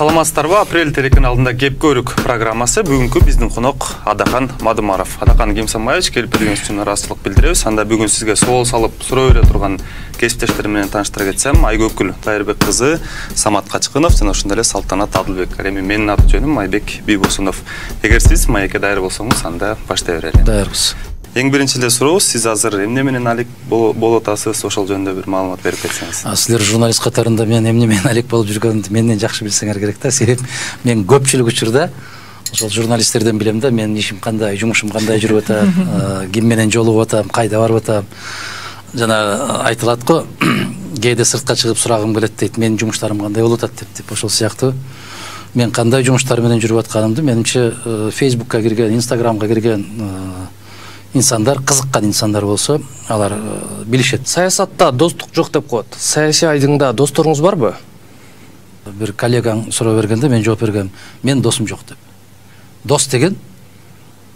Саламатсыздарбы? Апрель телекин алдында кеп көрүк программасы. Бүгүнкү биздин конок Адахан Мадумаров. Адахан Кемсамбаевич келип келгениңиз үчүн ыраазычылык билдиребиз. Анда бүгүн сизге суол салып суроо бере турган кесиптештер менен тааныштыра кетсем, Айгөкүл Дайырбек кызы Самат Качкынов жана ошондой эле Салтанат Адылбек. Эми менин аты жөнүм Айбек Бийбосунов. Эгер сиз маекке дайыр болсоңуз, анда баштай берели. Дайырбыз. Эң биринчи эле суроо, сиз азыр эмне менен алек болуп атасыз, ошол жөнүндө бир маалымат берип кетсеңиз. Силер журналист катарында мен эмне менен алек болуп жүргөнүмдү менден жакшы билсеңер керек да. Себеп мен көпчүлүк учурда ошол журналисттерден билем да, менин ишим кандай, жумушум кандай жүрүп атат, ким менен жолугуп атам, кайда барып атам. Жана айтылат го, кээде сыртка чыгып сурагым келет дейт, менин жумуштарым кандай болуп атат деп. Ошол сыяктуу мен кандай жумуштар менен жүрүп атканымды менимче Facebook'ка кирген, Instagram'га кирген инсандар, кызыккан инсандар болсо, алар билишет. Саясатта достук жок деп коет. Саясий айдыңда досторуңуз барбы? Бир коллегаң суроо бергенде мен жооп бергем, мен досум жок деп. Дос деген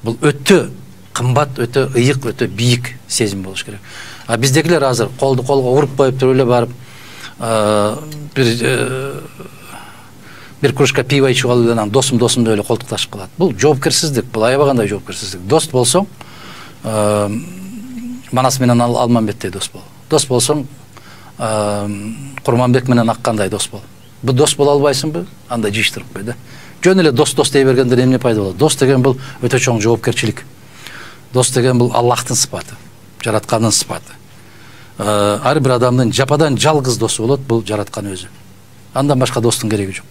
бул өтө кымбат, өтө ыйык, өтө бийик сезим болуш керек. А биздегилер азыр колду колго уруп коюп туруп эле барып, бир кружка пиво ичип алып эле досум деп эле колтукташып калат. Бул жоопкерсиздик, бул аябагандай жоопкерсиздик. Дос болсоң, Манас менен Алмамбеттей дос бол. Дос болсоң, Курманбек менен Аккандай дос бол. Бу дос боло албайсыңбы? Анда жыйыштырып кой да. Жөн эле дос дей бергенде эмне пайда болот? Дос деген бул өтө чоң жоопкерчилик. Дос деген бул Аллахтын сыпаты, жараткандын сыпаты. Ар бир адамдын жападан жалгыз досу болот, бул жараткан өзү. Андан башка достун кереги жок.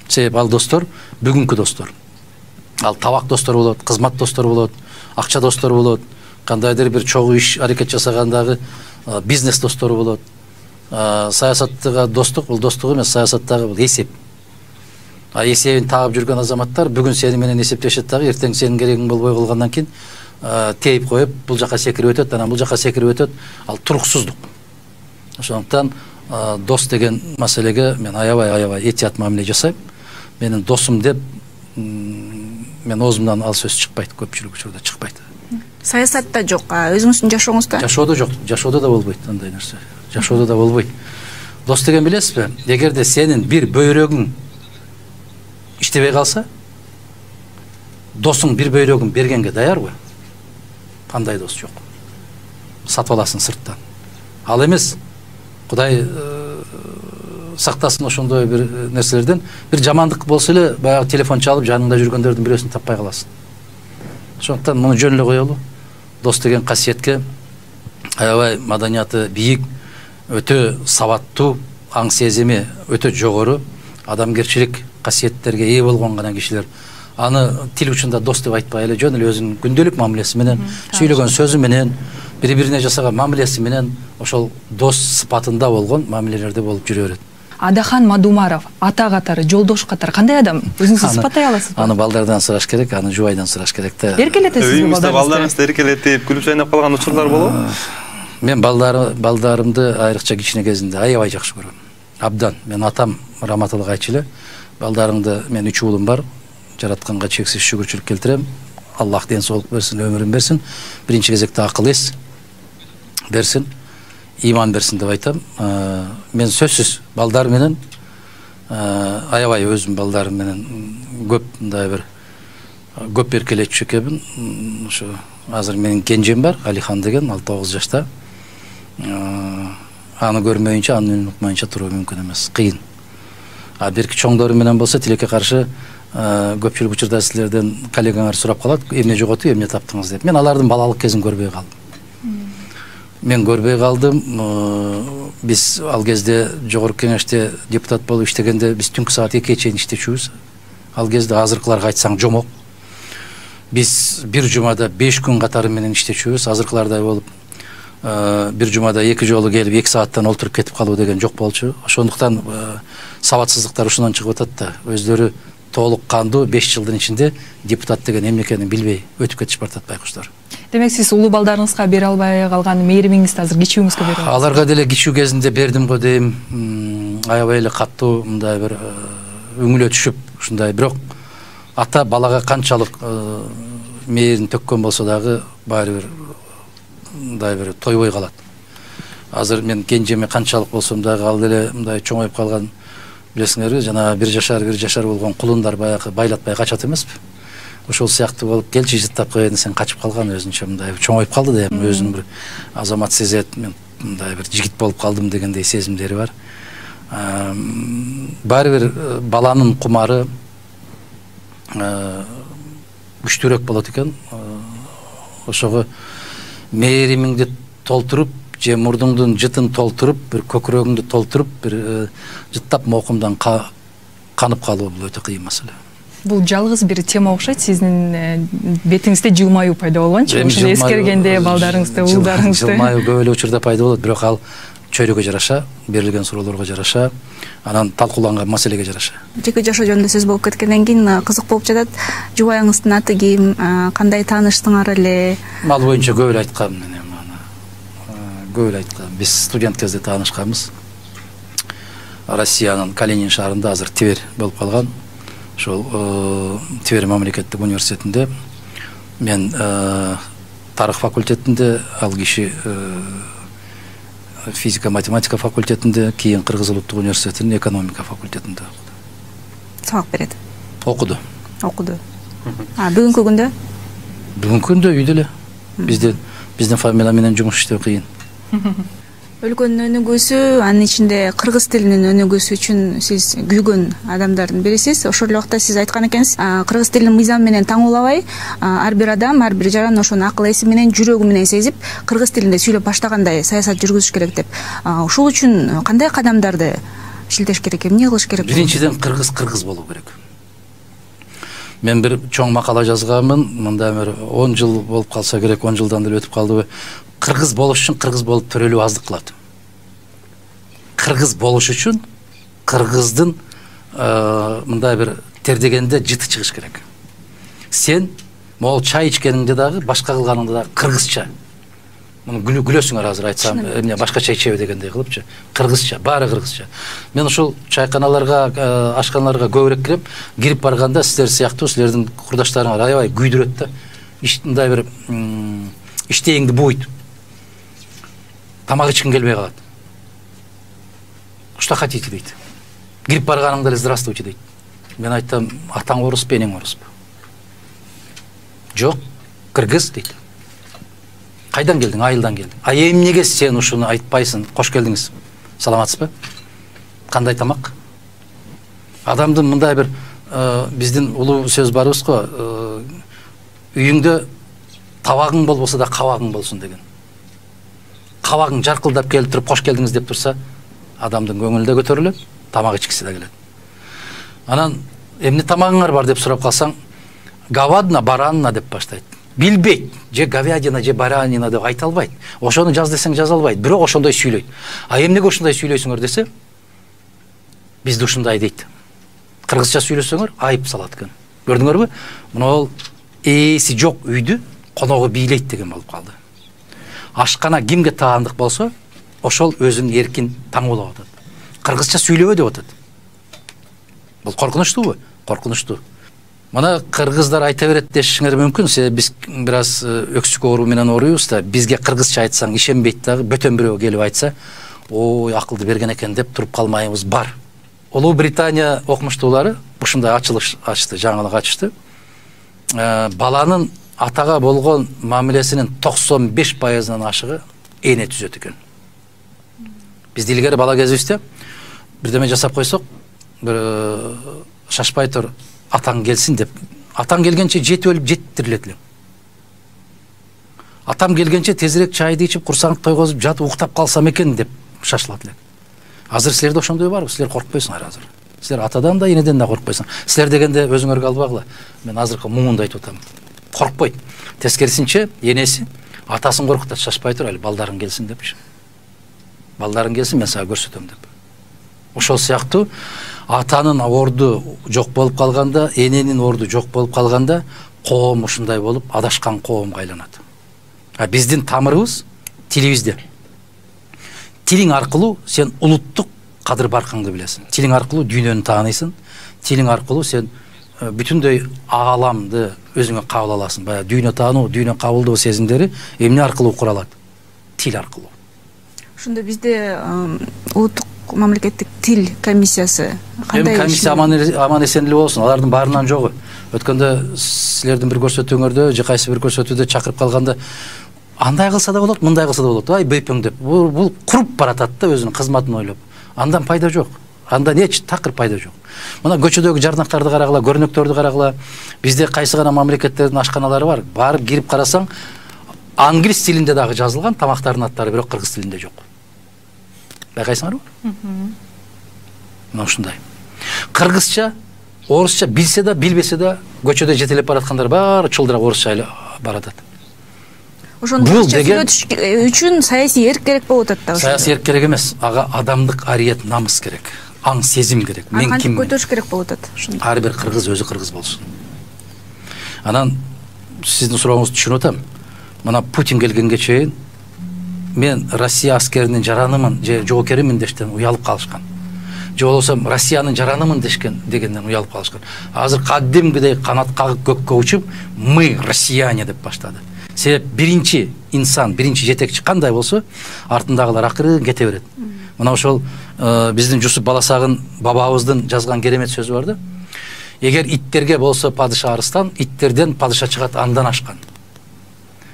Себеп ал достор бүгүнкү достор. Ал табак достор болот, кызмат достор болот, акча достор болот, кандайдыр бир чогуу иш аракет жасагандагы бизнес достору болот. Саясаттагы достук, бул достук эмес, саясаттагы бул эсеп. Эсебин тагып жүргөн азаматтар бүгүн сени менен эсептешет дагы, эртең сенин керегиң болбой калгандан кийин тейип коюп, бул жака секирип өтөт, анан бул жака секирип өтөт. Ал туруксуздук. Ошондуктан дос деген маселеге мен аябай этият мамиле жасайм. Менин досум деп мен оозумдан ал сөз чыкпайт, көпчүлүк учурда чыкпайт. Саясатта жок, өзүңүздүн жашооңузда? Жашоодо жок, жашоодо да болбойт андай нерсе. Жашоодо да болбойт. Дос деген билесизби? Эгерде сенин бир бөйрөгүң иштебей калса, досуң бир бөйрөгүн бергенге даярбы? Андай дос жок. Сатып аласың сырттан. Ал эмес, Кудай сактасын ошондой бир нерселерден, бир жамандык болсо эле баягы телефон чалып жаныңда жүргөндөрдүн бирөөсүн таппай каласың. Ошондуктан муну жөн эле коелу. Дос деген касиетке аябай маданияты бийик, өтө сабаттуу, аң сезими өтө жогору, адамгерчилик касиеттерге ээ болгон гана кишилер. Аны тил учунда дос деп айтпай эле жөн эле өзүнүн күндөлүк мамилеси менен, сүйлөгөн сөзү менен, бири-бирине жасаган мамилеси менен ошол дос сыпатында болгон мамилелерде болуп жүрө берет. Адахан Мадумаров ата катары, жолдош катары кандай адам? Өзүңүздү сыпаттай аласызбы? Аны балдардан сураш керек, аны жубайдан сураш керек да. Эркелетесизби балдарыңызды эркелетип, күлүп жайнап калган учурлар болобу? Мен балдарымды айрыкча кичине кезинде аябай жакшы көрөм. Абдан. Мен атам раматылык айтчу эле, балдарыңды, мен 3 уулум бар, жаратканга чексиз шүгүрчүлүк келтирем. Аллах ден соолук берсин, өмүрүн берсин. Биринчи кезекте акыл эс берсин, иман берсин деп айтам. Мен сөзсүз балдар менен аябай өзүм балдарым менен көп мындай бир көп эркелетчү экенмин. Ошо азыр менин кенжем бар, Алихан деген, 9 жашта. Аны көрмөйүнчө, аны унутмайынча туруу мүмкүн эмес, кыйын. Берки чоңдору менен болсо тилекке каршы көпчүлүк учурда силерден коллегаңар сурап калат, эмне жоготу, эмне таптыңыз деп. Мен алардын балалык кезин көрбөй калдым. Мен көрбөй калдым. Биз ал кезде жогорку кеңеште депутат болуп иштегенде биз түнкү саат 2-ге чейин иштечүбүз. Ал кезде азыркыларга айтсаң жомок. Биз бир жумада 5 күн катары менен иштечүбүз. Азыркылардай болуп бир жумада 2 жолу келип 2 сааттан олтуруп кетип калуу деген жок болчу. Ошондуктан сабатсыздыктар ушундан чыгып атат да. Өздөрү толук кандуу 5 жылдын ичинде депутат деген эмне экенин билбей өтүп кетишип атат байкуштар. Демек сиз улуу балдарыңызга бере албай калган мээримиңизди азыр кичүүңүзгө берип атасыз. Аларга деле кичүү кезинде бердим го дейм. Аябай эле каттуу мындай бир үңүлө түшүп ушундай, бирок ата балага канчалык мээрин төккөн болсо дагы баары бир мындай бир тойбой калат. Азыр мен кенжеме канчалык болсом дагы ал деле мындай чоңоюп калган Билесиңерби, жана бир жашар болгон кулундар баягы байлатпай качат эмеспи? Ошол сыяктуу болуп, келчи жыттап коеюн, сен качып калган өзүнчө мындай чоңоюп калды да, өзүн бир азамат сезет, мен мындай бир жигит болуп калдым дегендей сезимдери бар. Баары бир баланын кумары күчтүүрөөк болот экен. Ошого мээримиңди толтуруп, же мурдуңдун жытын толтуруп, бир көкүрөгүңдү толтуруп, бир жыттап мокумдан канып калуу бул өтө кыйын маселе. Бул жалгыз бир тема окшойт, сиздин бетиңизде жылмаюу пайда болгончу. Ошону эскергенде балдарыңызды, уулдарыңызды. Жылмаюу көп эле учурда пайда болот, бирок ал чөйрөгө жараша, берилген суроолорго жараша, анан талкууланган маселеге жараша. Жеке жашоо жөнүндө сөз болуп кеткенден кийин кызык болуп жатат. Жубайыңыздын аты ким, кандай тааныштыңар эле? Ал боюнча көп эле айткам мен. Көп эле айткам. Биз студент кезде таанышканбыз. Россиянын Калинин шаарында, азыр Тверь болуп калган. Ошол Тверь мамлекеттик университетинде мен тарых факультетинде, ал киши физика математика факультетинде, кийин Кыргыз улуттук университетинин экономика факультетинде сабак берет. Окуду. Бүгүнкү күндө? Бүгүнкү күндө үйдө эле. Биздин фамилия менен жумуш иштөө кыйын. Өлкөнүн өнүгүүсү, анын ичинде кыргыз тилинин өнүгүүсү үчүн сиз күйгөн адамдардын бирисиз. Ошол эле убакта сиз айткан экенсиз, кыргыз тилин мыйзам менен таңуулабай, ар бир адам, ар бир жаран ошону акыл эси менен, жүрөгү менен сезип, кыргыз тилинде сүйлөп баштагандай саясат жүргүзүш керек деп. Ушул үчүн кандай кадамдарды иштеш керек, эмне кылыш керек? Биринчиден кыргыз болуу керек. Мен бир чоң макала жазганмын, мындай бир 10 жыл болуп калса керек, 10 жылдан деле өтүп калдыбы. Кыргыз болуш үчүн кыргыз болуп төрөлүү аздык кылат. Кыргыз болуш үчүн кыргыздын мындай бир тердегенде жыты чыгыш керек. Сен могул чай ичкениңде дагы, башка кылганыңда дагы кыргызча. Муну күлөсүңөр азыр айтсам, эмне башкача ичеби дегендей кылыпчы. Кыргызча, баары кыргызча. Мен ушул чайканаларга, ашканаларга көбүрөөк кирип барганда силер сыяктуу силердин курдаштарыңар аябай күйдүрөт да. Мындай бир иштегиңди бууйт. Тамак ичкиң келбей калат. Что хотите дейт. Кирип барганыңда эле здравствуйте дейт. Мен айтам, атаң орус, энең орус. Жок, кыргыз дейт. Кайдан келдиң? Айылдан келдим. Эмнеге сен ушуну айтпайсың? Кош келдиңиз. Саламатсызбы? Кандай тамак? Адамдын мындай бир биздин улуу сөз барыбыз го, үйүңдө табагың болбосо да кабагың болсун деген. Кабагың жаркылдап келип туруп кош келдиңиз деп турса, адамдын көңүлү да көтөрүлөт, тамак ичкиси да келет. Анан эмне тамагыңар бар деп сурап калсаң, говадина, баранина деп баштайт. Билбейт, же говядина, же баранина деп айта албайт. Ошону жаз десең жаза албайт, бирок ошондой сүйлөйт. Эмнеге ошондой сүйлөйсүңөр десе, бизде ушундай дейт. Кыргызча сүйлөсөңөр айып салат экен. Көрдүңөрбү? Мына ээси жок үйдү коногу бийлейт деген болуп калды. Ашкана кимге таандык болсо, ошол өзүн эркин таңуулап атат. Кыргызча сүйлөбө деп атат. Бул коркунучтуубу? Коркунучтуу. Мына кыргыздар айта берет дешиңер мүмкүн, биз бир аз өксүк оору менен ооруйбуз да, бизге кыргызча айтсаң ишенбейт дагы, бөтөн бирөө келип айтса, ой, акылды берген экен деп туруп калмайбыз бар. Улуу Британия окумуштуулары ушундай ачылыш ачты, жаңылык ачышты. Баланын атага болгон мамилесинин 95%-ынан ашыгы эне түзөт экен. Биз илгери бала кезибизде бирдеме жасап койсок, бир шашпай тур атаң келсин деп, атаң келгенче жетип өлүп жеттирилет элем. Атам келгенче тезирээк чайды ичип, курсаңды тойгозуп, жатып уктап калсам экен деп шашылат элек. Азыр силерде ошондой барбы? Силер коркпойсуңар азыр. Силер атадан да, энеден да коркпойсуңар. Силер дегенде өзүңөргө албагыла. Мен азыркы муңунду айтып атам. Коркпойт. Тескерисинче энеси атасын коркутат, шашпай тур, эле балдарың келсин депчи. Балдарың келсин, мен сага көрсөтөм деп. Ошол сыяктуу атанын орду жок болуп калганда, эненин орду жок болуп калганда, коом ушундай болуп адашкан коомго айланат. Биздин тамырыбыз тилибизде. Тилиң аркылуу сен улуттук кадыр баркыңды билесиң. Тилиң аркылуу дүйнөнү тааныйсың. Тилиң аркылуу сен бүтүндөй ааламды өзүңө кабыл аласың. Бая дүйнө таануу, дүйнө кабылдоо сезимдери эмне аркылуу куралат? Тил аркылуу. Ошондо бизде улуттук мамлекеттик тил комиссиясы кандай? Комиссия аман эсен эле болсун, алардын баарынан жогу. Өткөндө силердин бир көрсөтүүңөрдө же кайсы бир көрсөтүүдө чакырып калганда андай кылса да болот, мындай кылса да болот. Ай бейпиң деп. Бул куруп баратат да өзүнүн кызматын ойлоп. Андан пайда жок. Андан эч такыр пайда жок. Мына көчөдөгү жарнактарды карагыла, көрүнөктөрдү карагыла. Бизде кайсы гана мамлекеттердин ашканалары бар. Барып кирип карасаң, англис тилинде дагы жазылган, тамактардын аттары бирок кыргыз тилинде жок. Байкайсыңарбы? Мына ушундай. Кыргызча, орусча билсе да, билбесе да, көчөдө жетелеп бараткандар баары чылдырак орусча баратат. Ошону сүйлөтүш үчүн саясий эрк керек болуп атат да. Саясий эрк керек эмес, ага адамдык ариет, намыс керек. Аң сезим керек. Мен киммин? Кантип көтөрүш керек болуп атат. Ар бир кыргыз өзү кыргыз болсун. Анан сиздин сурооңузду түшүнүп атам. Мына Путин келгенге чейин мен Россия аскеринин жаранымын же жоокеримин дештен уялып калышкан. Же болбосо Россиянын жаранымын дегенден уялып калышкан. Азыр кадимгидей канат кагып көккө учуп, мы россияне деп баштады. Себеп биринчи инсан, биринчи жетекчи кандай болсо, артындагылар акырын кете берет. Мына ошол биздин Жусуп Баласагын бабабыздын жазган керемет сөзү бар да. Эгер иттерге болсо падыша арыстан, иттерден падыша чыгат андан ашкан.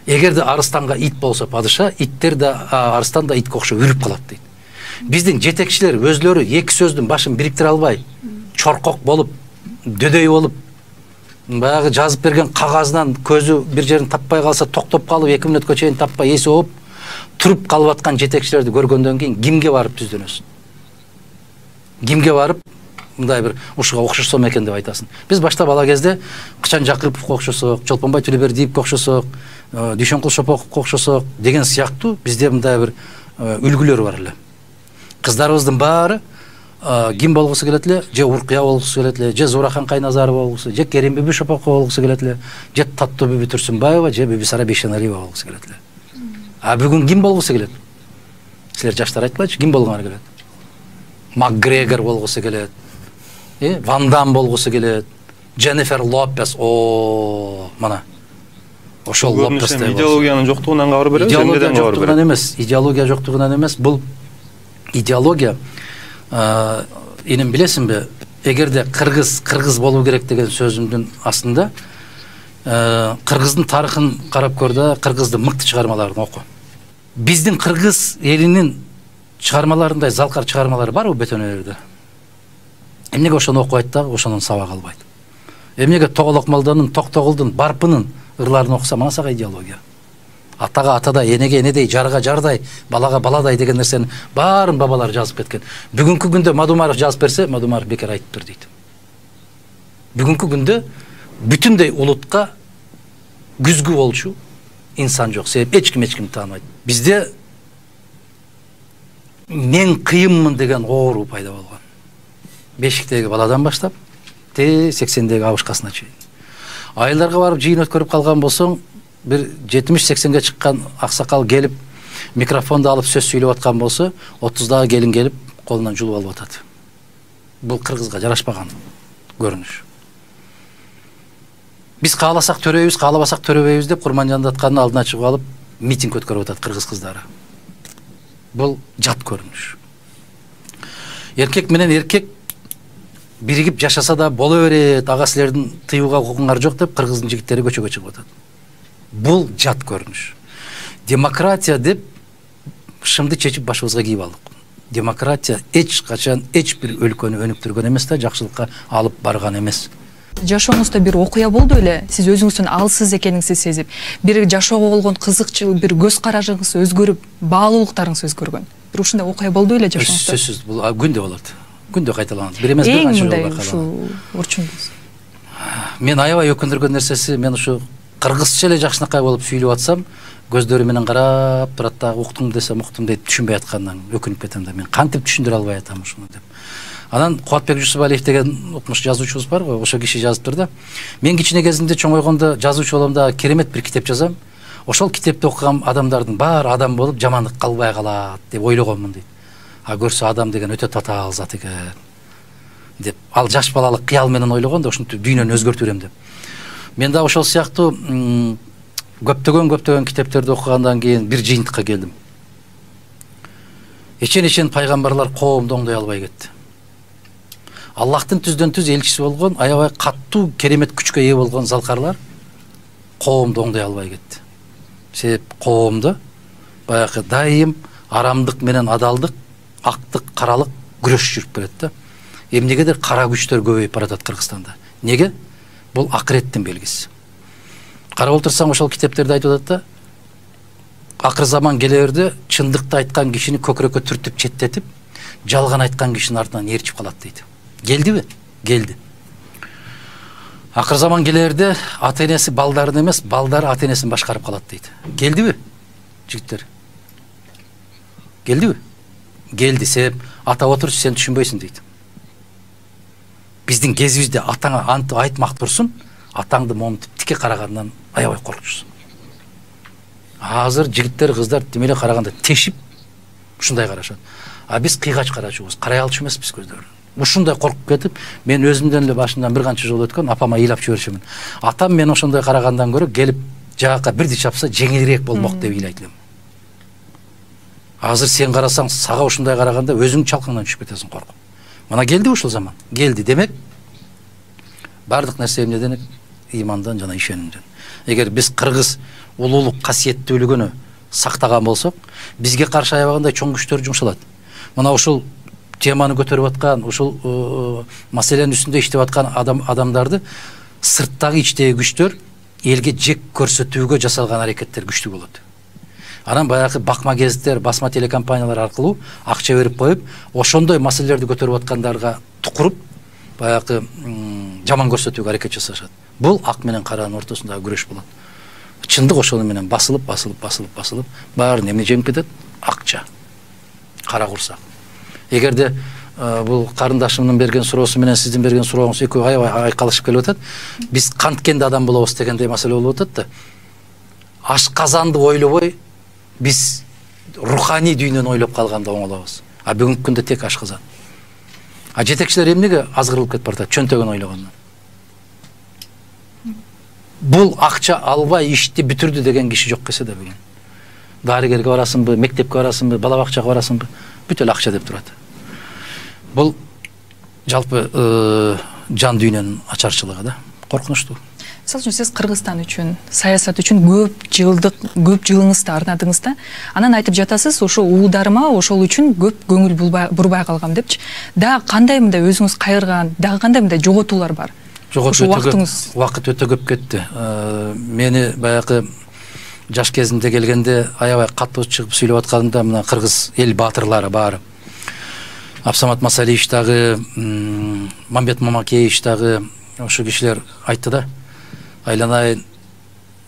Эгерде арыстанга ит болсо падыша, иттер да арыстан да итке окшоп үрүп калат дейт. Биздин жетекчилер өзлөрү эки сөздүн башын бириктире албай, чоркок болуп, дөдөй болуп, баягы жазып берген кагазынан көзү бир жерин таппай калса токтоп калып 2 мүнөткө чейин таппай эси ооп туруп калып аткан жетекчилерди көргөндөн кийин кимге барып түздөнөсүң? Кимге барып мындай бир ушуга окшошсом экен деп айтасың? Биз башта бала кезде Кычан Жакыповго окшосок, Чолпонбай Төлөбердиевге окшосок, Дүйшөнкул Шоповго окшосок деген сыяктуу бизде мындай бир үлгүлөр бар эле. Кыздарыбыздын баары ким болгусу келет эле, же Уркуя болгусу келет эле, же Зурахан Кайназарова болгусу, же Керимбүбү Шоповго болгусу келет эле, же Таттыбүбү Турсунбаева, же Бибисара Бейшеналиева болгусу келет эле. А бүгүн ким болгусу келет? Силер жаштар айтпайчы, ким болгоңар келет? Макгрегор болгусу келет, Ван Дам болгусу келет, Дженнифер Лопес, мана. Ошол Лопес деп. Идеологиянын жоктугунан кабар берет, идеология жоктугунан эмес, идеология жоктугунан эмес, бул идеология инин билесиңби, эгерде кыргыз болуу керек деген сөзүмдүн астында кыргыздын тарыхын карап көр да, кыргыздын мыкты чыгармаларын оку. Биздин кыргыз элинин чыгармаларындай залкар чыгармалары барбы бөтөнөлөрдө? Эмнеге ошону окубайт да, ошонун сабак албайт? Эмнеге Тоголок Молдонун, Токтогулдун, Барпынын ырларын окуса, мана сага идеология. Атага атадай, энеге энедей, жарга жардай, балага баладай деген нерсени баарын бабалар жазып кеткен. Бүгүнкү күндө Мадумаров жазып берсе, Мадумаров бекер айтыптыр дейт. Бүгүнкү күндө бүтүндөй улутка күзгү болчу инсан жок. Себеп эч ким тааныбайт. Бизде мен кыйынмын деген оору пайда болгон. Бешиктеги баладан баштап, 80-деги абышкасына чейин. Айылдарга барып жыйын өткөрүп калган болсоң, бир 70-80-ге чыккан аксакал келип, микрофонду алып сөз сүйлөп аткан болсо, 30-дагы келин келип, колунан жулуп алып атат. Бул кыргызга жарашпаган көрүнүш. Биз кааласак төрөйбүз, каалабасак төрөбөйбүз деп Курманжандатканын алдына чыгып алып, митинг өткөрүп атат кыргыз кыздары. Бул жат көрүнүш. Эркек менен эркек биригип жашаса да боло берет, ага силердин тыюуга укугуңар жок деп кыргыздын жигиттери көчөгө чыгып атат. Бул жат көрүнүш. Демократия деп шымды чечип башыбызга кийип алдык. Демократия эч качан эч бир өлкөнү өнүктүргөн эмес да, жакшылыкка алып барган эмес. Жашооңузда бир окуя болду эле, сиз өзүңүздүн алсыз экениңизди сезип, бир жашоого болгон кызыкчылык, бир көз карашыңыз өзгөрүп, баалуулуктарыңыз өзгөргөн. Бир ушундай окуя болду эле жашооңузда? Сөзсүз, бул күндө болот. Күндө кайталанат. Бир эмес, бир канча жолу кайталанат. Ушу орчундуз. Мен аябай өкүндүргөн нерсеси, мен ушу кыргызча эле жакшынакай болуп сүйлөп атсам, көздөрү менен карап турат да, уктум десем уктум дейт, түшүнбөй аткандан өкүнүп кетем да. Мен кантип түшүндүрө албай атам ушуну деп. Анан Кубатбек Жусупалиев деген укмуш жазуучубуз бар го, ошол киши жазыптыр да. Мен кичине кезимде чоңойгондо жазуучу болом да, керемет бир китеп жазам. Ошол китепти окуган адамдардын баары адам болуп, жамандык калбай калат деп ойлогонмун дейт. А көрсө адам деген өтө татаал зат экен деп. Ал жаш балалык кыял менен ойлогон да, ушинтип дүйнөнү өзгөртүрөм деп. Мен да ошол сыяктуу көптөгөн китептерди окугандан кийин бир жыйынтыкка келдим. Ечен пайгамбарлар коомду оңдой албай кетти. Аллахтын түздөн түз элчиси болгон, аябай каттуу керемет күчкө ээ болгон залкарлар коомду оңдой албай кетти. Себеп коомду баягы дайым арамдык менен адалдык, актык, каралык күрөш жүрүп келет да. Эмнегедир кара күчтөр көбөйүп баратат Кыргызстанда. Неге? Бул акыреттин белгиси. Карап отурсаң ошол китептерде айтып атат да, акыр заман келе берди, чындыкты айткан кишини көкүрөккө түртүп четтетип, жалган айткан кишинин артынан ээрчип калат дейт. Келдиби? Келди. Акыр заман келе берди, ата-энеси балдарын эмес, балдары ата-энесин башкарып калат дейт. Келдиби? Жигиттер. Келдиби? Келди. Себеп ата отуруп сен түшүнбөйсүң дейт. Биздин кезибизде атаңа антып айтмак турсун, атаңды момунтип тике карагандан аябай коркчусуң. Азыр жигиттер, кыздар демеле караганда тешип ушундай карашат. А биз кыйгач карачубуз, карай алчу эмеспиз көздөрүн. Ушундай коркуп кетип, мен өзүмдөн эле башынан бир канча жол өткөн, апама ыйлап жиберчүмүн. Атам мен ошондой карагандан көрө келип жаакка бирди чапса жеңилирээк болмок деп ыйлайт элем. Азыр сен карасаң, сага ушундай караганда өзүң чалкаңдан түшүп кетесиң коркуп. Мына келди ушул заман. Келди. Демек, бардык нерсе эмнеден? Имандан жана ишенимден. Эгер биз кыргыз улуулук касиеттүүлүгүнү сактаган болсок, бизге каршы аябагандай чоң күчтөр жумшалат. Мына ушул теманы көтөрүп аткан, ушул маселенин үстүндө иштеп аткан адамдарды сырттагы ичтеги күчтөр элге жек көрсөтүүгө жасалган аракеттер күчтүү болот. Анан баягы бакма гезиттер, басма телекомпаниялар аркылуу акча берип коюп, ошондой маселелерди көтөрүп аткандарга тукуруп, баягы жаман көрсөтүүгө аракет жасашат. Бул ак менен каранын ортосундагы күрөш болот. Чындык ошону менен басылып, баарын эмне жеңип кетет? Акча. Кара курсак. Эгерде бул карындашымдын берген суроосу менен сиздин берген сурооңуз экөө аябай айкалышып келип атат. Биз канткенде адам болобуз дегендей маселе болуп атат да. Ашказанды ойлобой, биз руханий дүйнөнү ойлоп калганда оңолобуз. А бүгүнкү күндө тек ашказан. А жетекчилер эмнеге азгырылып кетип баратат? Чөнтөгөн ойлогондон. Бул акча албай ишти бүтүрдү деген киши жок келсе да бүгүн. Дарыгерге барасыңбы, мектепке барасыңбы, бала бакчага барасыңбы, бүт эле акча деп турат. Бул жалпы жан дүйнөнүн ачарчылыгы да, коркунучтуу. Мисалы үчүн сиз Кыргызстан үчүн, саясат үчүн көп жылыңызды арнадыңыз да. Анан айтып жатасыз, ошо уулдарыма ошол үчүн көп көңүл бурбай калгам депчи. Дагы кандай мындай өзүңүз кайырган, дагы кандай мындай жоготуулар бар? Вакыт өтө көп кетти. Мени баягы жаш кезимде келгенде аябай катуу чыгып сүйлөп атканымда мына кыргыз эл баатырлары баары. Абсамат Масалиевич дагы, Мамбет Мамакеевич дагы ошо кишилер айтты да. Айланайын,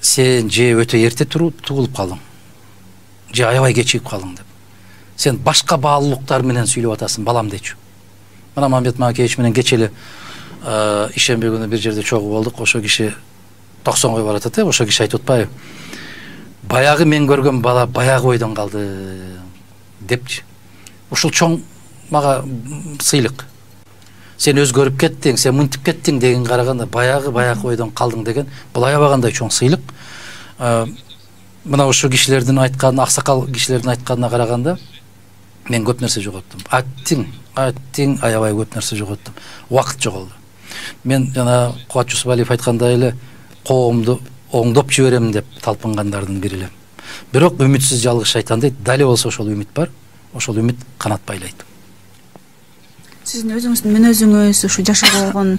сен же өтө эрте тугулуп калдың. Же аябай кечигип калдың деп. Сен башка баалуулуктар менен сүйлөп атасың, балам дечү. Мына Мамбет Мамакеевич менен кечели ишемби күнү бир жерде чогуу болдук. Ошо киши 90 кой баратат, ошо киши айтып атпайбы? Баягы мен көргөн бала баягы ойдон калды депчи. Ушул чоң мага сыйлык. Сен өзгөрүп кеттиң, сен мынтип кеттиң деген караганда баягы ойдон калдың деген бул аябагандай чоң сыйлык. Мына ошо кишилердин айткан, аксакал кишилердин айтканына караганда мен көп нерсе жоготтум. Аттиң аябай көп нерсе жоготтум. Убакыт жоголду. Мен жана Кубат Жусупалиев айткандай эле коомду оңдоп жиберем деп талпынгандардын бири элем. Бирок үмүтсүз жалгыз шайтан дейт. Дали болсо ошол үмүт бар. Ошол үмүт канат байлайт. Сиздин өзүңүздүн мүнөзүңүз, ушу жашоого болгон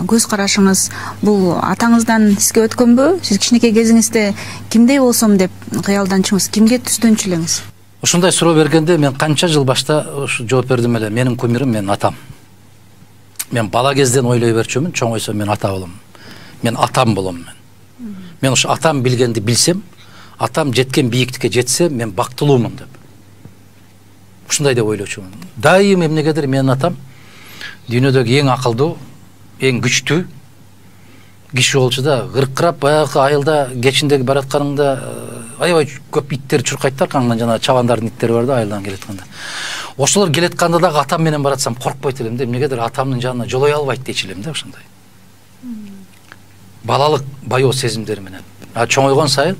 көз карашыңыз бул атаңыздан сизге өткөнбү? Сиз кичинекей кезиңизде кимдей болсом деп кыялданчыңыз, кимге түстөнчү элеңиз? Ушундай суроо бергенде мен канча жыл башта ушу жооп бердим эле. Менин кумирим менин атам. Мен бала кезден ойлой берчүмүн, чоңойсом мен ата болом. Мен атам болом мен. Мен ушу атам билгенди билсем, атам жеткен бийиктикке жетсе, мен бактылуумун деп. Ушундай деп ойлочумун. Дайым эмнегедир менин атам дүйнөдөгү эң акылдуу, эң күчтүү киши болчу да, кыркырап баягы айылда кечиндеги баратканыңда аябай көп иттер чуркайт аркаңдан, жана чабандардын иттери бар да айылдан келетканда. Ошолор келетканда дагы атам менен баратсам коркпойт элем да, эмнегедир атамдын жанына жолой албайт дечи элем да ошондой. Балалык баяу сезимдер менен. А чоңойгон сайын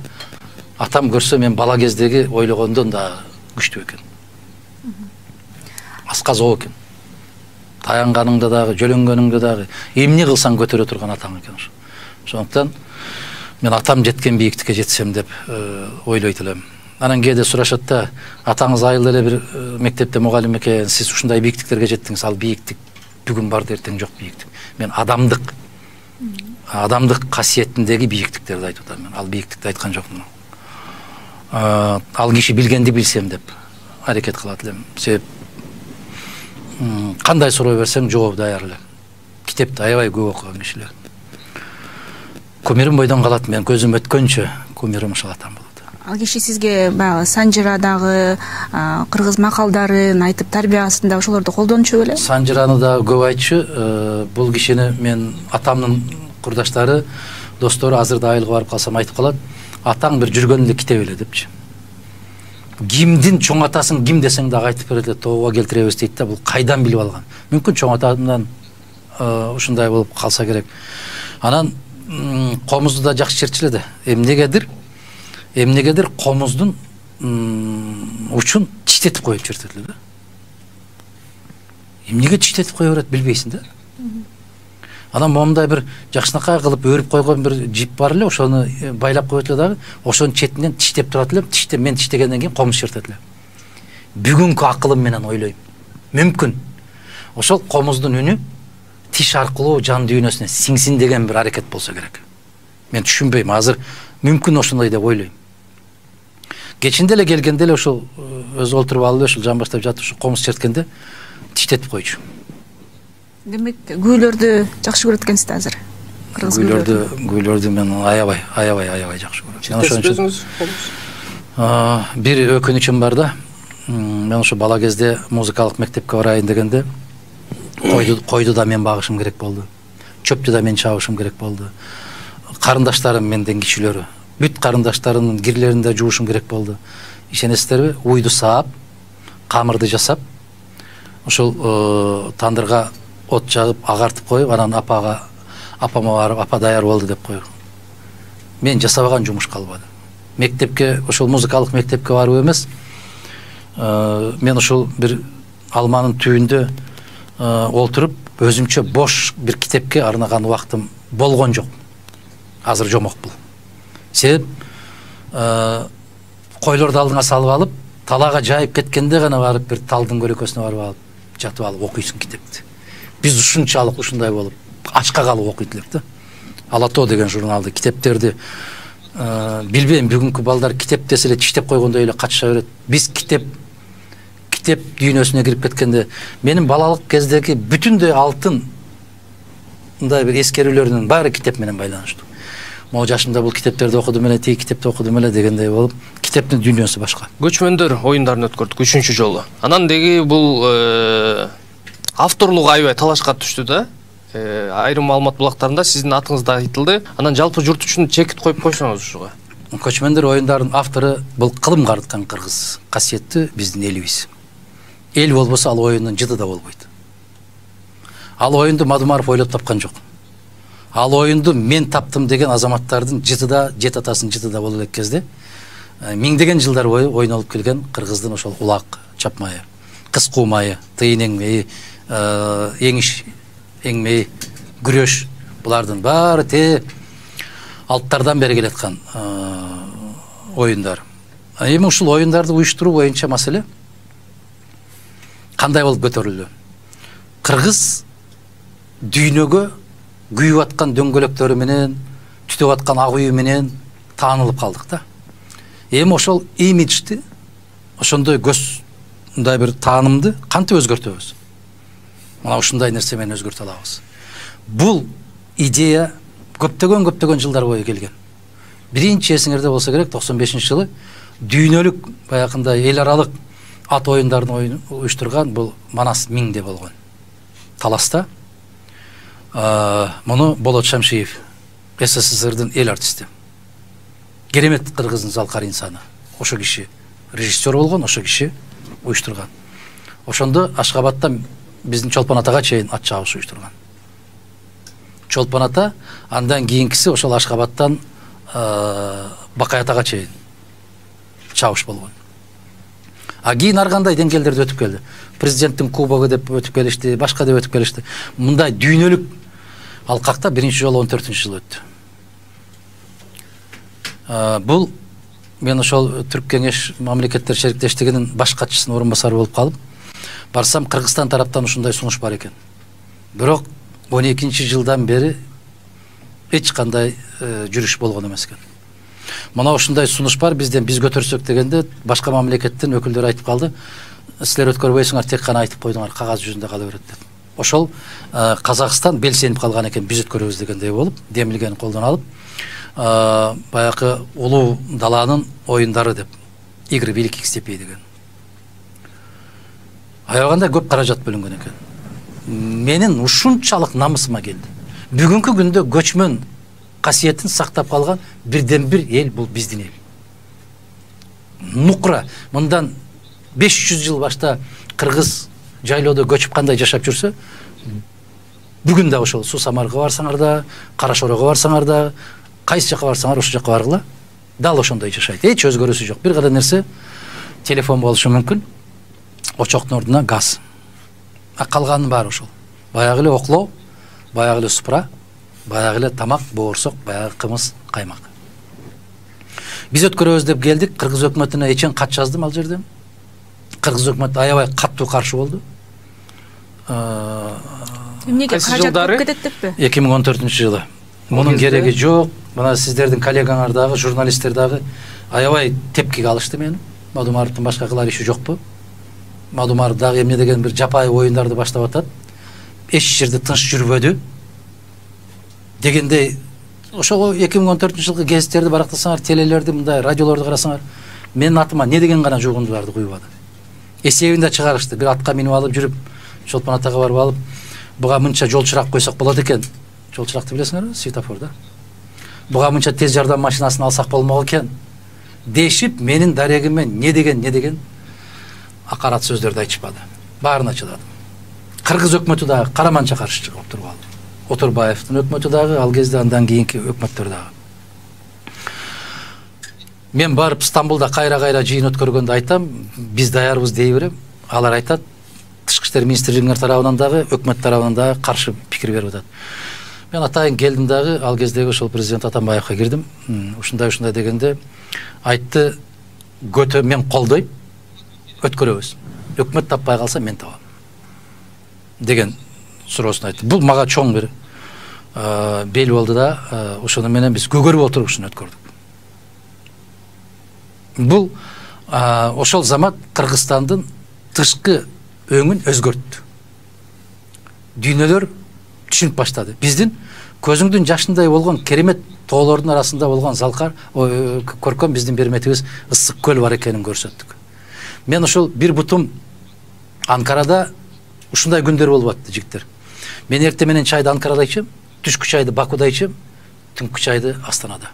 атам көрсө мен бала кездеги ойлогондон да күчтүү экен. Асқа зоо екен. Таянғаныңда дағы, жөлөнгөнүңдө дагы эмне кылсаң көтөрө турган атаң экен ошо. Ошондуктан мен атам жеткен бийиктикке жетсем деп ойлойт элем. Анан кээде сурашат да, атаңыз айыл эле бир мектепте мугалим экен, сиз ушундай бийиктиктерге жеттиңиз, ал бийиктик бүгүн бар, эртең жок бийиктик. Мен адамдык касиетиндеги бийиктиктерди айтып атам мен. Ал бийиктикти айткан жокмун. Ал киши билгенди билсем деп аракет кылат элем. Себеп кандай суроо берсең жооп даяр эле. Китепти аябай көп окуган кишилер. Кумирим бойдон калат, мен көзүм өткөнчө кумирим ошол атам болот. Ал киши сизге баягы Санжирадагы кыргыз макалдарын айтып тарбиясында ошолорду колдончу беле? Санжираны да көп айтчу. Бул кишини мен атамдын курдаштары, достору азыр да айылга барып калсам айтып калат. Атаң бир жүргөн эле китеп эле депчи. Кимдин чоң атасын ким десең дагы айтып берет эле, тобуга келтиребиз дейт да, бул кайдан билип алган? Мүмкүн чоң атамдан ушундай болуп калса керек. Анан комузду да жакшы чертчиледи. Эмнегедир комуздун учун чиштетип коюп чертет эле да. Эмнеге чиштетип кое берет билбейсиң да. Анан момундай бир жакшынакай кылып өрүп койгон бир жип бар эле, ошону байлап коет эле дагы, ошонун четинен тиштеп турат эле, мен тиштегенден кийин комуз чертет эле. Бүгүнкү акылым менен ойлойм. Мүмкүн ошол комуздун үнү тиш аркылуу жан дүйнөсүнө сиңсин деген бир аракет болсо керек. Мен түшүнбөйм, азыр мүмкүн ошондой деп ойлойм. Кечинде эле келгенде эле ошол өзү олтуруп алып ошол жан баштап жатып ошо комуз черткенде тиштетип койчу. Демек, күүлөрдү жакшы көрөт экенсиз да азыр. Күүлөрдү мен аябай жакшы көрөм. Чертесиз Бир өкүнүчүм бар да. Мен ошо бала кезде музыкалык мектепке барайын дегенде койду да мен багышым керек болду. Чөптү да мен чабышым керек болду. Карындаштарым менден кичилөрү. Бүт карындаштарымдын кирлерин да жуушум керек болду. Ишенесиздерби? Уйду саап, камырды жасап, ошол тандырга от жагып, агартып коюп, анан апама барып, апа даяр болду деп коюп. Мен жасабаган жумуш калбады. Мектепке, ошол музыкалык мектепке барып эмес, мен ошол бир алманын түбүндө олтуруп, өзүмчө бош бир китепке арнаган убактым болгон жок. Азыр жомок бул. Себеп койлорду алдыңа салып алып, талага жайып кеткенде гана барып бир талдын көрөкөсүнө барып алып, жатып алып окуйсуң китепти. Биз ушунчалык ушундай болуп ачка калып окуйт элек да. Алато деген журналды, китептерди билбейм, бүгүнкү балдар китеп десе эле тиштеп койгондой эле качыша берет. Биз китеп дүйнөсүнө кирип кеткенде, менин балалык кездеги бүтүндөй алтын мындай бир эскерүүлөрдүн баары китеп менен байланыштуу. Могу жашымда бул китептерди окудум эле, тиги китепти окудум эле дегендей болуп, китептин дүйнөсү башка. Көчмөндөр оюндарын өткөрдүк 3-чү жолу. Анан деги бул авторлук аябай талашка түштү да. Айрым маалымат булактарында сиздин атыңыз да айтылды. Анан жалпы журт үчүн чекит коюп койсоңуз ушуга. Көчмөндөр оюндарынын автору бул кылым карыткан кыргыз, касиеттүү биздин элибиз. Эл болбосо ал оюндун жыты да болбойт. Ал оюнду Мадумаров ойлоп тапкан жок. Ал оюнду мен таптым деген азаматтардын жыты да, жет атасынын жыты да боло элек кезде миңдеген жылдар бою ойнолуп келген кыргыздын ошол улак чапмайы, кыз куумайы, тыйын эңмеи, эңиш эңмеи, күрөш, булардын баары те алттардан бери келаткан оюндар. Эми ушул оюндарды уюштуруу боюнча маселе кандай болуп көтөрүлдү? Кыргыз дүйнөгө күйүп аткан дөңгөлөктөрү менен, түтүп аткан ак үйү менен таанылып калдык да. Эми ошол имиджди, ошондой мындай бир таанымды кантип өзгөртөбүз? Мына ушундай нерсе менен өзгөртө алабыз. Бул идея көптөгөн жылдар бою келген. Биринчи эсиңерде болсо керек, 95-жылы дүйнөлүк баягындай эл аралык ат оюндарын уюштурган бул Манас Миңде болгон. Таласта муну Болот Шамшиев, СССРдин эл артисти. Керемет кыргыздын залкар инсаны. Ошо киши режиссер болгон, ошо киши уюштурган. Ошондо Ашкабадта биздин Чолпон атага чейин ат чабыш уюштурган. Чолпон ата, андан кийинкиси ошол Ашкабадтан Бакай атага чейин чабыш болгон. Кийин ар кандай деңгээлдерде өтүп келди. Президенттин кубогу деп өтүп келишти, башка деп өтүп келишти. Мындай дүйнөлүк алкакта биринчи жолу 14-жылы өттү. Бул мен ошол Түрк кеңеш мамлекеттер шериктештигинин баш катчысынын орун басары болуп калып, барсам Кыргызстан тараптан ушундай сунуш бар экен. Бирок 12-жылдан бери эч кандай жүрүш болгон эмес экен. Мына ушундай сунуш бар, бизден биз көтөрсөк дегенде башка мамлекеттин өкүлдөрү айтып калды. Силер өткөрбөйсүңөр, тек гана айтып койдуңар, кагаз жүзүндө кала берет деп. Ошол Казакстан белсенип калган экен, биз өткөрөбүз дегендей болуп, демилгени колдон алып, баягы улуу даланын оюндары деп, игры великих степей деген. Аябаганда көп каражат бөлүнгөн экен. Менин ушунчалык намысыма келди. Бүгүнкү күндө көчмөн касиетин сактап калган бирден бир эл бул биздин эл. Нукра мындан 500 жыл башта кыргыз жайлоодо көчүп кандай жашап жүрсө, бүгүн да ошол Суу Самарга барсаңар да, Кара Шорого барсаңар да, кайсы жака барсаңар ошол жака баргыла, дал ошондой жашайт. Эч өзгөрүүсү жок. Бир гана нерсе телефон болушу мүмкүн, очоктун ордуна газ. Калганын баары ошол. Баягы эле оклоо, баягы эле супра, баягы эле тамак, боорсок, баягы кымыз, каймак. Биз өткөрөбүз деп келдик, кыргыз өкмөтүнө эчен кат жаздым ал жерде. Кыргыз өкмөтү аябай каттуу каршы болду. Эмнеге каражат көп кетет деппи? 2014-жылы. Мунун кереги жок. Мына сиздердин коллегаңар дагы, журналисттер дагы аябай тепкиге алышты мени. Мадумаровдун башка кылар иши жокпу? Мадумаров дагы эмне деген бир жапайы оюндарды баштап атат. Эч жерде тыныч жүрбөдү дегендей. Ошол 2014-жылкы гезиттерди барактасаңар, телелерди, мындай радиолорду карасаңар, менин атыма не деген гана жугундуларды куйбады. Эсебин да чыгарышты. Бир атка минип алып жүрүп, Чолпон атага барып алып, буга мынча жол чырак койсок болот экен. Жол чыракты билесиңерби? Светофорда. Буга мынча тез жардам машинасын алсак болмок экен дешип, менин дарегиме не деген акарат сөздөрдү айтышпады. Баарына чыдадым. Кыргыз өкмөтү дагы караманча каршы чыгып турган. Отурбаевдин өкмөтү дагы, ал кезде андан кийинки өкмөттөр дагы. Мен барып Стамбулда кайра жыйын өткөргөндө айтам, биз даярбыз дей берем. Алар айтат, тышкы иштер министрлигиңер тарабынан дагы, өкмөт тарабынан дагы каршы пикир берип атат. Мен атайын келдим дагы, ал кездеги ошол президент Атамбаевга кирдим. Ушундай дегенде айтты, көтө мен колдойм, өткөрөбүз. Өкмөт таппай калса мен табам. Деген суроосун айтты. Бул мага чоң бир бел болду да, ошону менен биз көгөрүп отуруп ушуну өткөрдүк. Бул ошол замат Кыргызстандын тышкы өңүн өзгөрттү. Дүйнөлөр түшүнүп баштады. Биздин көзүңдүн жашындай болгон керемет тоолордун арасында болгон залкар көркөм биздин берметибиз ысык көл бар экенин көрсөттүк. Мен ошол бир бутум Анкарада ушундай күндөр болуп атты, жигиттер. Мен эртең менен чайды Анкарада ичем, түшкү чайды Бакуда ичем, түнкү чайды Астанада.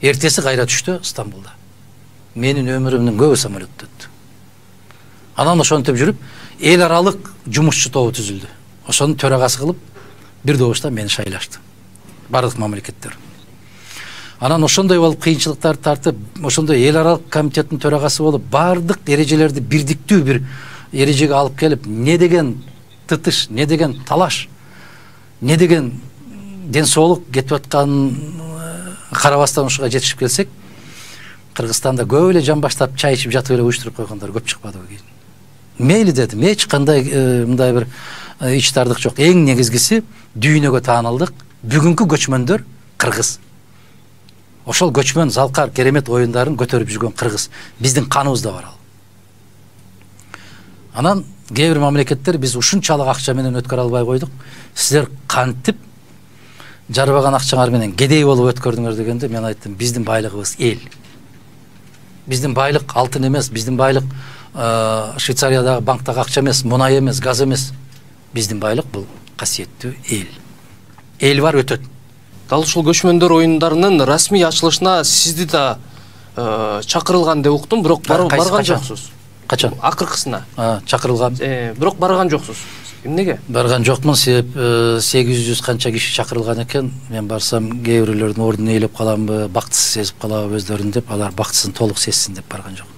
Эртеси кайра түштө Стамбулда. Менин өмүрүмдүн көбү самолетто өттү. Анан ошентип жүрүп, эл аралык жумушчу тобу түзүлдү. Ошонун төрагасы кылып, бир добушта мени шайлашты. Бардык мамлекеттер. Анан ошондой болуп кыйынчылыктарды тартып, ошондой эл аралык комитеттин төрагасы болуп, бардык эрежелерди бирдиктүү бир эрежеге алып келип, не деген тытыш, не деген талаш, не деген ден соолук кетип атканын карабастан ушуга жетишип келсек, Кыргызстанда көп эле жан баштап чай ичип жатып эле уюштуруп койгондор көп чыкпадыбы кийин. Мейли дедим, эч кандай мындай бир ичтардык жок. Эң негизгиси дүйнөгө таанылдык. Бүгүнкү көчмөндөр кыргыз. Ошол көчмөн залкар керемет оюндарын көтөрүп жүргөн кыргыз. Биздин каныбызда бар ал. Анан кээ бир мамлекеттер биз ушунчалык акча менен өткөрө албай койдук. Силер кантип жарбаган акчаңар менен кедей болуп өткөрдүңөр дегенде мен айттым, биздин байлыгыбыз эл. Биздин байлык алтын эмес, биздин байлык Швейцариядагы банктагы акча эмес, мунай эмес, газ эмес. Биздин байлык бул касиеттүү эл. Эл бар өтөт. Дал ушул көчмөндөр оюндарынын расмий ачылышына сизди да чакырылган деп уктум, бирок барган жоксуз. Качан? Акыркысына. Чакырылган. Бирок барган жоксуз. Эмнеге? Барган жокмун, себеп 800 канча киши чакырылган экен. Мен барсам, кээ бирлердин ордун ээлеп каламбы, бактысыз сезип калабы өздөрүн деп, алар бактысын толук сезсин деп барган жокмун.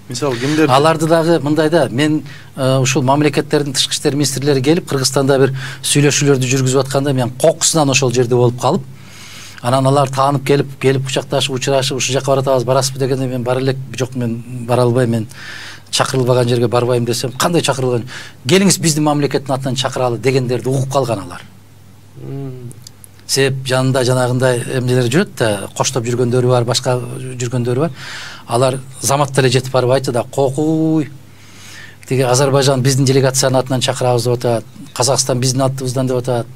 Мисалы кимдер? Аларды дагы мындайда мен ушул мамлекеттердин тышкы иштер министрлери келип Кыргызстанда бир сүйлөшүүлөрдү жүргүзүп атканда мен кокусунан ошол жерде болуп калып, анан алар таанып келип кучакташып учурашып ушул жака баратабыз, барасызбы дегенде мен бара элек, жок мен бара албайм, мен чакырылбаган жерге барбайм десем, кандай чакырылган? Келиңиз биздин мамлекеттин атынан чакыралы дегендерди угуп калган алар. Себеп жанында жанагындай эмнелер жүрөт да, коштоп жүргөндөрү бар, башка жүргөндөрү бар. Алар заматта эле жетип барып айтты да, кокуй. Тиги Азербайжан биздин делегациянын атынан чакырабыз деп атат, Казакстан биздин атыбыздан деп атат.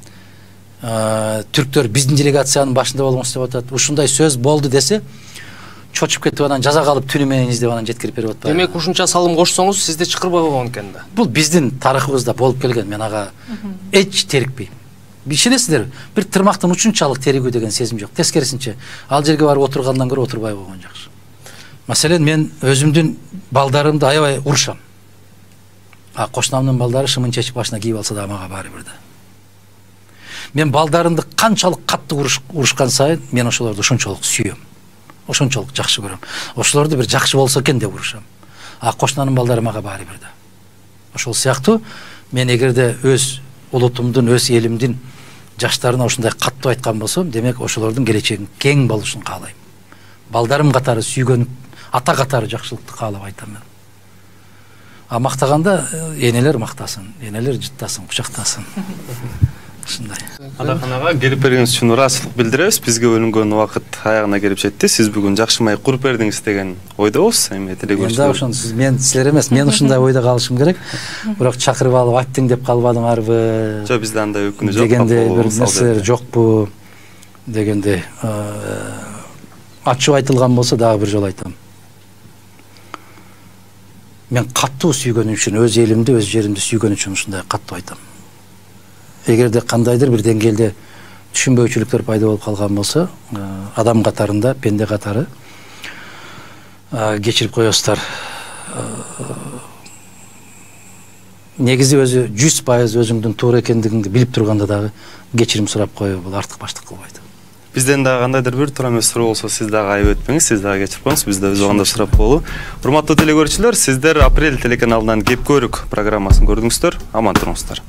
Түрктөр биздин делегациянын башында болгонсуз деп атат. Ушундай сөз болду десе, чочуп кетип анан жаза калып түнү менен издеп анан жеткирип берип атпайбы. Демек ушунча салым кошсоңуз сизде чакырбай койгон экен да. Бул биздин тарыхыбызда болуп келген, мен ага эч терикпейм. Бишенесиздер, бир тырмактын учунчалык теригүү деген сезим жок. Тескерисинче, ал жерге барып отургандан көрө отурбай койгон жакшы. Маселен, мен өзүмдүн балдарымды аябай урушам. Кошунамдын балдары шымын чечип башына кийип алса да мага баары бир да. Мен балдарымды канчалык катты урушкан сайын, мен ошолорду ошончолук сүйөм. Ошончолук жакшы көрөм. Ошолорду бир жакшы болсо экен деп урушам. Кошунанын балдары мага баары бир да. Ошол сыяктуу мен эгерде өз улутумдун, өз элимдин жаштарына ушундай каттуу айткан болсом, демек ошолордун келечегин кең болушун каалайм. Балдарым катары сүйгөнүп, ата катары жакшылыкты каалап айтам мен. Мактаганда энелер мактасын, энелер жыттасын, кучактасын. Ушундай. Адахан ага, келип бергениңиз үчүн ыраазычылык билдиребиз. Бизге бөлүнгөн убакыт аягына келип жетти. Сиз бүгүн жакшы маек куруп бердиңиз деген ойдобуз. Эми телегөрүүчүлөр. Мен ошон мен силер эмес, мен ушундай ойдо калышым керек. Бирок чакырып алып айттың деп калбадыңарбы? Жок, бизде андай өкүнүү жок. Дегенде бир нерселер жокпу? Дегенде ачып айтылган болсо дагы бир жолу айтам. Мен каттуу сүйгөнүм үчүн, өз элимди, өз жеримди сүйгөнүм үчүн ушундай каттуу айтам. Эгерде кандайдыр бир деңгээлде түшүнбөөчүлүктөр пайда болуп калган болсо, адам катарында, пенде катары кечирип коесуздар. Негизи өзү 100% өзүңдүн туура экендигиңди билип турганда дагы кечирим сурап коюу бул артык баштык кылбайт. Бизден дагы кандайдыр бир туура эмес суроо болсо, сиз дагы айып этпеңиз, сиз дагы кечирип коюңуз, биз да өз убагында сурап коелу. Урматтуу телекөрүүчүлөр, сиздер Апрель телеканалынан Кеп көрүк программасын көрдүңүздөр. Аман туруңуздар.